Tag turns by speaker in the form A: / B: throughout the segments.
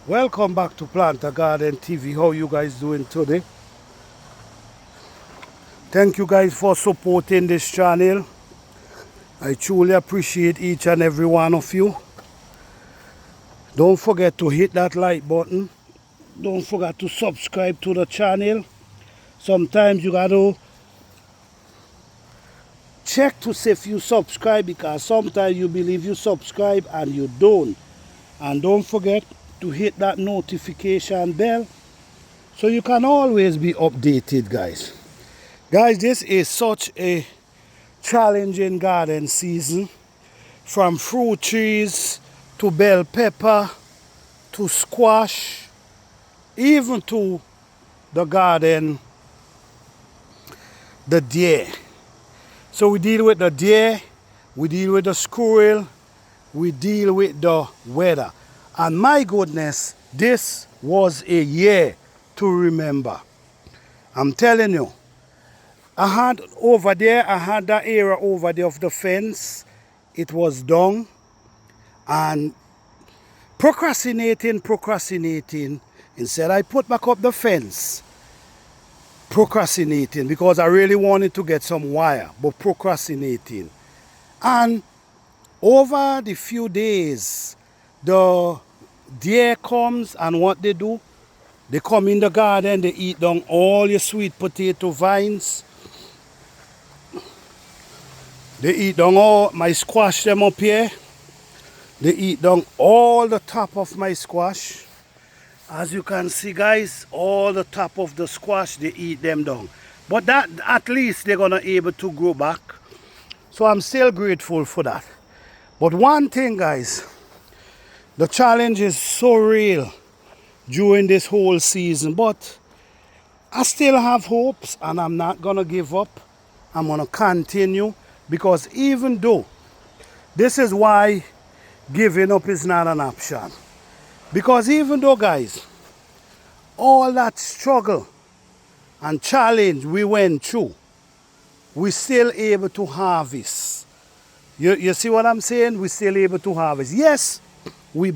A: Welcome back to Plant a Garden TV. How you guys doing today? Thank you guys for supporting this channel. I truly appreciate each and every one of you. Don't forget to hit that like button. Don't forget to subscribe to the channel. Sometimes you gotta check to see if you subscribe, because sometimes you believe you subscribe and you don't. And don't forget to hit that notification bell so you can always be updated, guys. Guys, this is such a challenging garden season, from fruit trees to bell pepper to squash, even to the garden, the deer. So we deal with the deer, we deal with the squirrel, we deal with the weather. And my goodness, this was a year to remember. I'm telling you. I had that area over there of the fence. It was done. And procrastinating. Instead, I put back up the fence. Procrastinating, because I really wanted to get some wire, but procrastinating. And over the few days, the deer comes, and what they do, they come in the garden, they eat down all your sweet potato vines. They eat down all my squash them up here. They eat down all the top of my squash. As you can see, guys, all the top of the squash, they eat them down. But that, at least they're gonna able to grow back. So I'm still grateful for that. But one thing, guys, the challenge is so real during this whole season. But I still have hopes, and I'm not gonna give up. I'm gonna continue. Because even though, this is why giving up is not an option. Because even though, guys, all that struggle and challenge we went through, we still able to harvest. You see what I'm saying? We still able to harvest. Yes, we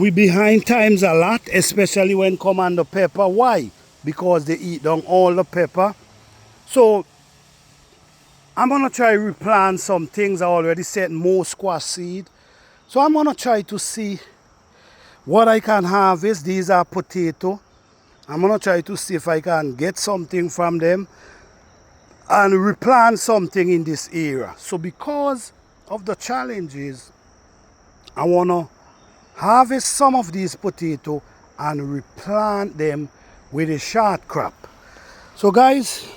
A: behind times a lot, especially when come on the pepper. Why? Because they eat down all the pepper. So I'm gonna try to replant some things. I already set more squash seed. So I'm gonna try to see what I can harvest. These are potato. I'm gonna try to see if I can get something from them and replant something in this area. So because of the challenges, I wanna harvest some of these potato and replant them with a short crop. So guys,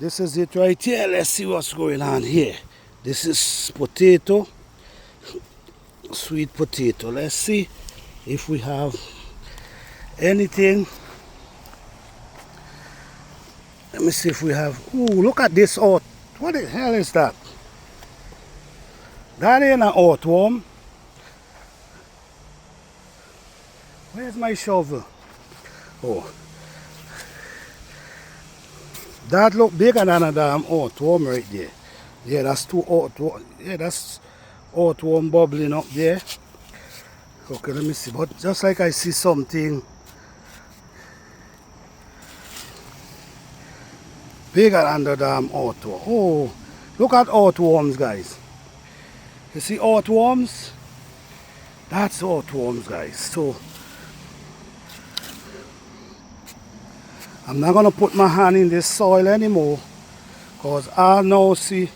A: this is it right here. Let's see what's going on here. This is potato, sweet potato. Let's see if we have anything. Let me see if we have. Ooh, look at this oat. What the hell is that? That ain't an oatworm. Where's my shovel? Oh. That look bigger than a damn oatworm right there. Yeah, that's two oatworm. Yeah, that's oatworm bubbling up there. Okay, let me see. But just like I see something bigger than the damn oatworm. Oh, look at oatworms, guys. You see oatworms? That's oatworms, guys. So I'm not gonna put my hand in this soil anymore, because I now see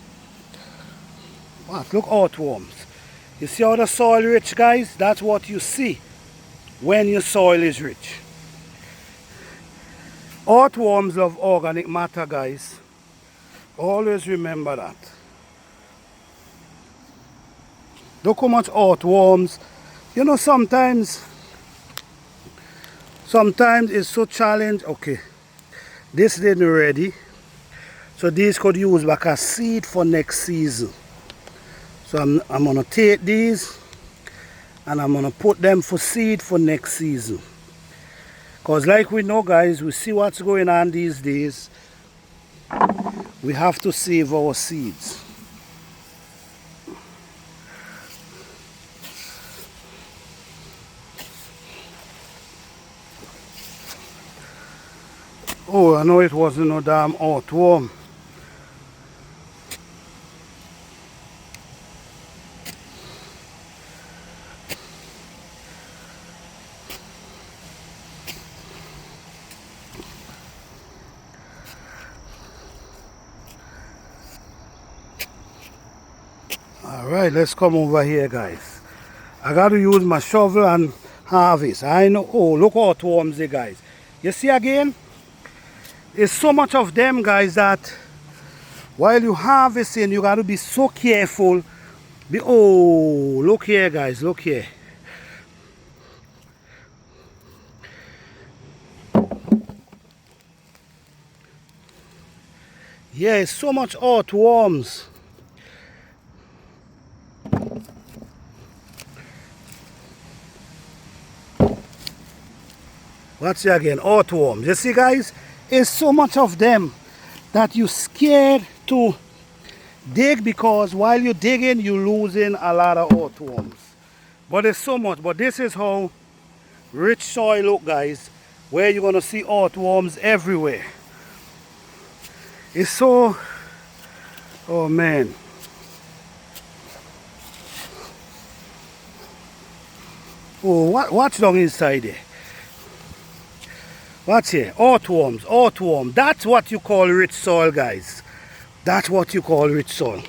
A: what? Look, earthworms. You see how the soil rich, guys? That's what you see when your soil is rich. Earthworms love organic matter, guys. Always remember that. Look how much earthworms. You know, sometimes it's so challenging. Okay, this didn't ready. So these could use like a seed for next season. So I'm gonna take these and I'm gonna put them for seed for next season. Because like we know, guys, we see what's going on these days. We have to save our seeds. Oh, I know it wasn't no damn earthworm. Alright, let's come over here, guys. I got to use my shovel and harvest. I know. Oh, look how earthworms there, guys. You see again? There's so much of them, guys, that while you harvesting, you got to be so careful. Oh, look here, guys. Look here. Yeah, so much earthworms. Watch it again, earthworms. You see, guys, there's so much of them that you're scared to dig, because while you're digging, you're losing a lot of earthworms. But there's so much. But this is how rich soil look, guys, where you're gonna see earthworms everywhere. It's so, oh man. Oh, watch down inside there. Watch here, earthworms, earthworm. That's what you call rich soil, guys. That's what you call rich soil.